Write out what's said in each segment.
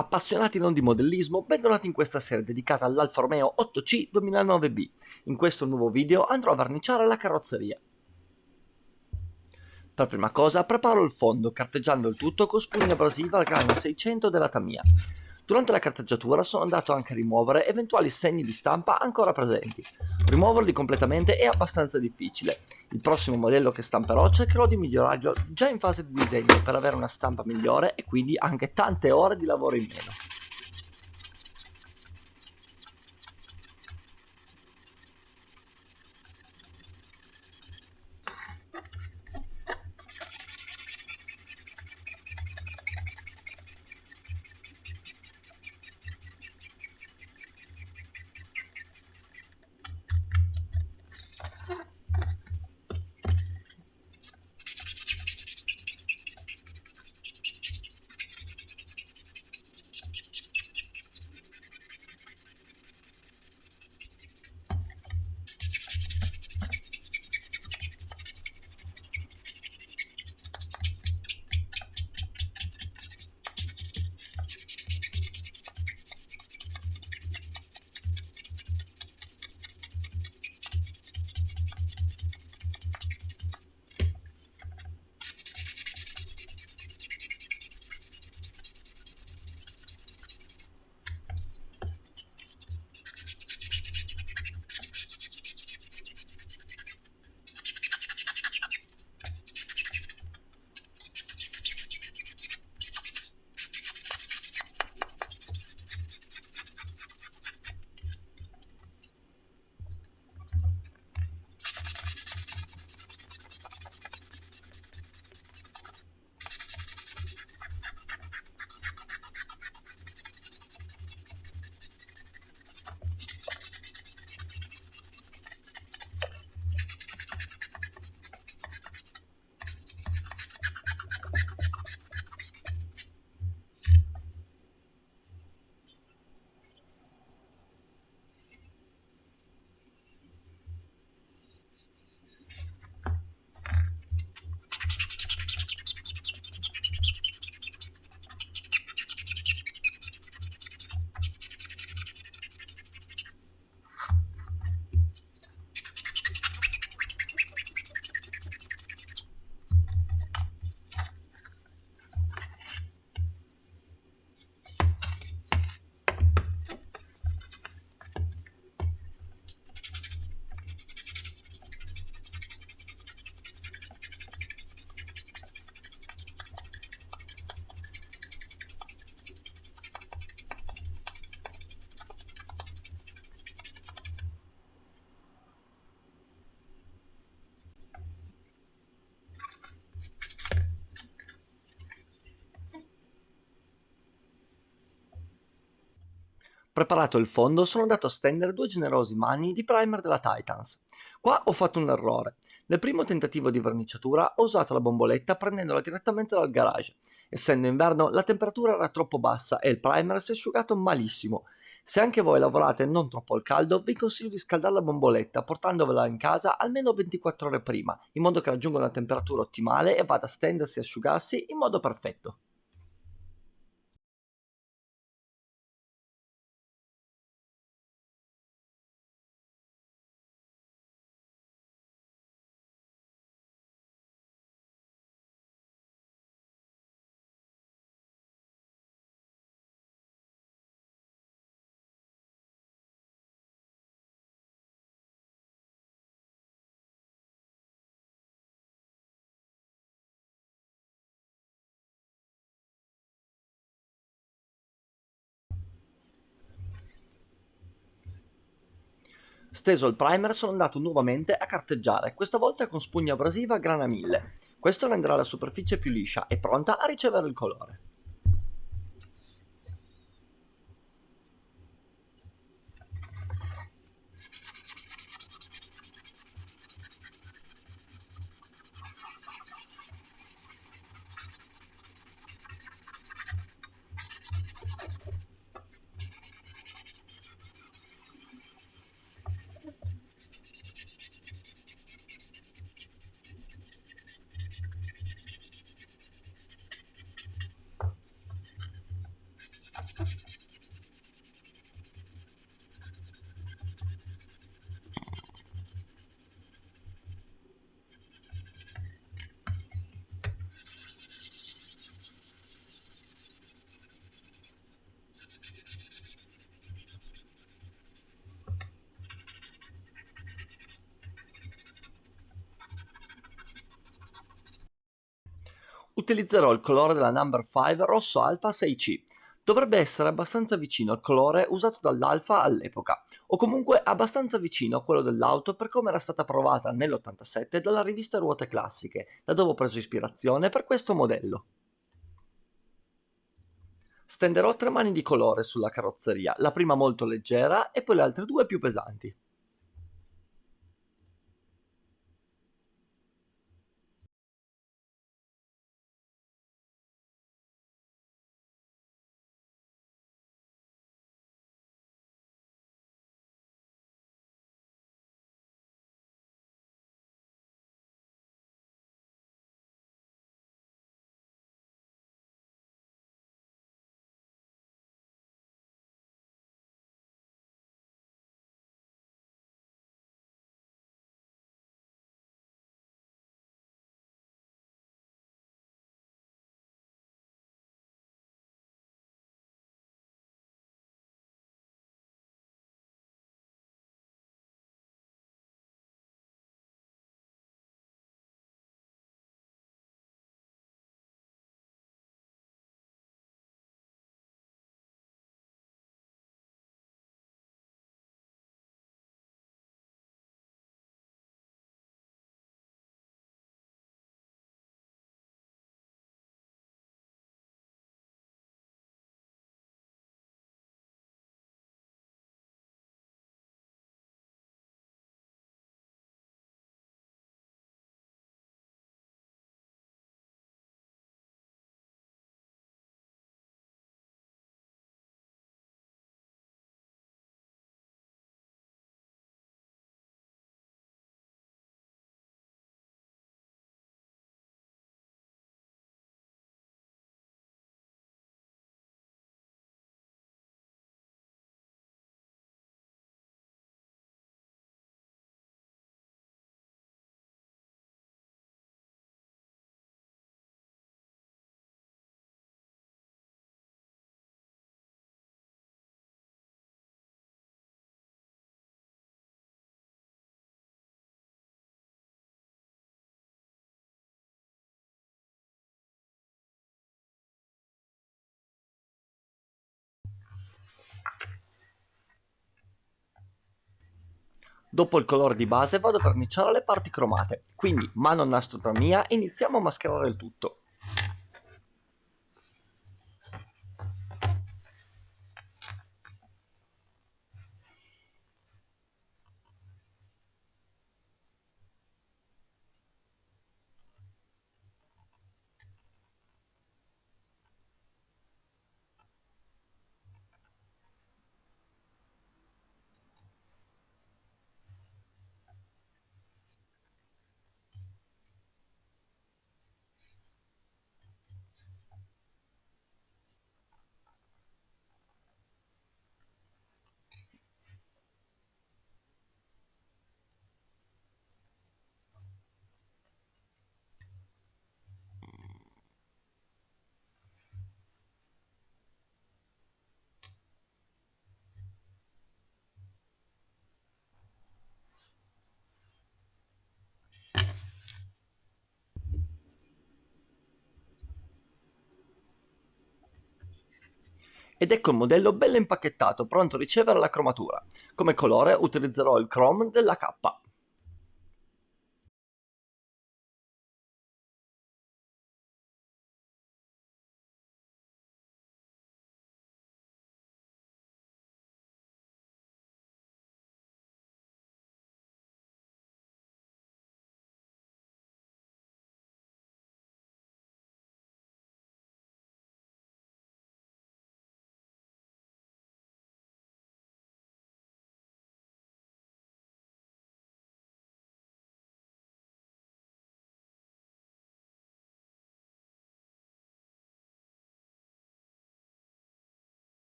Appassionati non di modellismo, bentornati in questa serie dedicata all'Alfa Romeo 8C 2009B. In questo nuovo video andrò a verniciare la carrozzeria. Per prima cosa preparo il fondo, carteggiando il tutto con spugna abrasiva al grano 600 della Tamiya. Durante la carteggiatura sono andato anche a rimuovere eventuali segni di stampa ancora presenti. Rimuoverli completamente è abbastanza difficile. Il prossimo modello che stamperò cercherò di migliorarlo già in fase di disegno per avere una stampa migliore e quindi anche tante ore di lavoro in meno. Preparato il fondo, sono andato a stendere due generosi mani di primer della Titans. Qua ho fatto un errore. Nel primo tentativo di verniciatura ho usato la bomboletta prendendola direttamente dal garage. Essendo inverno, la temperatura era troppo bassa e il primer si è asciugato malissimo. Se anche voi lavorate non troppo al caldo, vi consiglio di scaldare la bomboletta portandovela in casa almeno 24 ore prima, in modo che raggiunga una temperatura ottimale e vada a stendersi e asciugarsi in modo perfetto. Steso il primer sono andato nuovamente a carteggiare, questa volta con spugna abrasiva grana 1000. Questo renderà la superficie più liscia e pronta a ricevere il colore. Utilizzerò il colore della Number 5 rosso alfa 6C. Dovrebbe essere abbastanza vicino al colore usato dall'Alfa all'epoca, o comunque abbastanza vicino a quello dell'auto per come era stata provata nell'87 dalla rivista Ruote Classiche, da dove ho preso ispirazione per questo modello. Stenderò 3 mani di colore sulla carrozzeria, la prima molto leggera e poi le altre 2 più pesanti. Dopo il colore di base vado a verniciare le parti cromate, quindi mano nastro tra mia e iniziamo a mascherare il tutto. Ed ecco il modello bello impacchettato, pronto a ricevere la cromatura. Come colore utilizzerò il Chrome della K.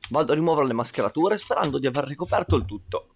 Vado a rimuovere le mascherature sperando di aver ricoperto il tutto.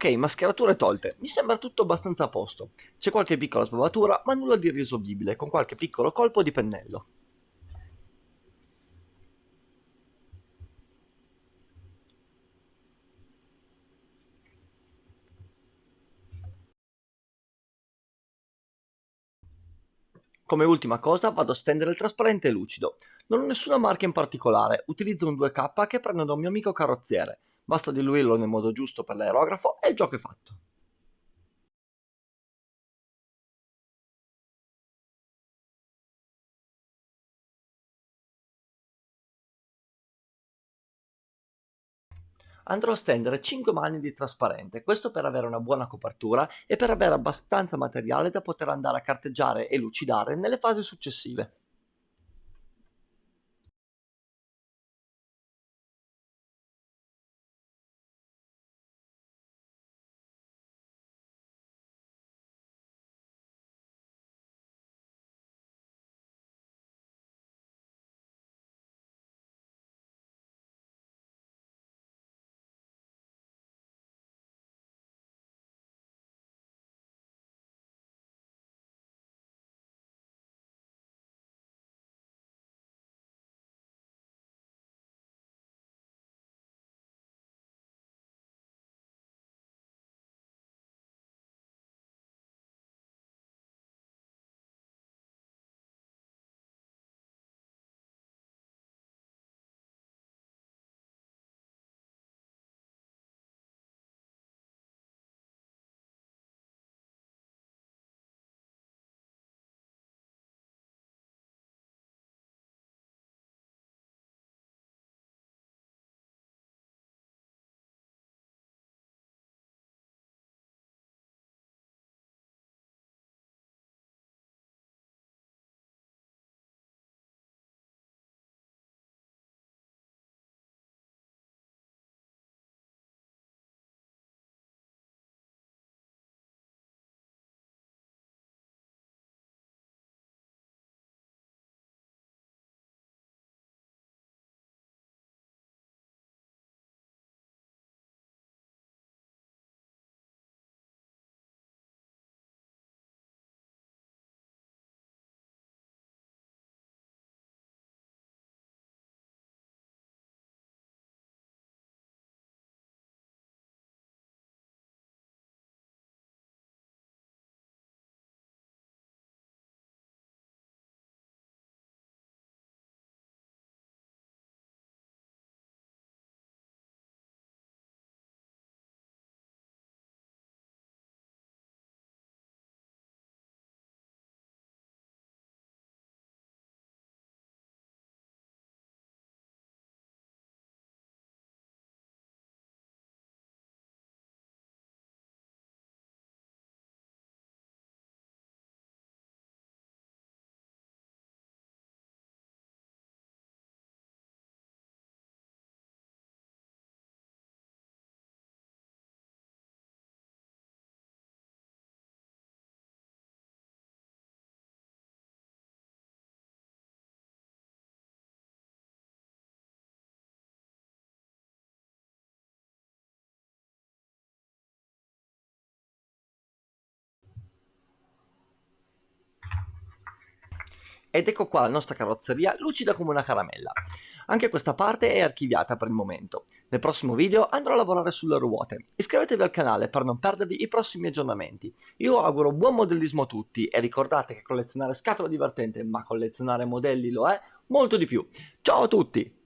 Ok, mascherature tolte. Mi sembra tutto abbastanza a posto. C'è qualche piccola sbavatura, ma nulla di irrisolvibile, con qualche piccolo colpo di pennello. Come ultima cosa vado a stendere il trasparente lucido. Non ho nessuna marca in particolare, utilizzo un 2K che prendo da un mio amico carrozziere. Basta diluirlo nel modo giusto per l'aerografo e il gioco è fatto. Andrò a stendere 5 mani di trasparente, questo per avere una buona copertura e per avere abbastanza materiale da poter andare a carteggiare e lucidare nelle fasi successive. Ed ecco qua la nostra carrozzeria lucida come una caramella. Anche questa parte è archiviata per il momento. Nel prossimo video andrò a lavorare sulle ruote. Iscrivetevi al canale per non perdervi i prossimi aggiornamenti. Io auguro buon modellismo a tutti e ricordate che collezionare scatole è divertente, ma collezionare modelli lo è molto di più. Ciao a tutti!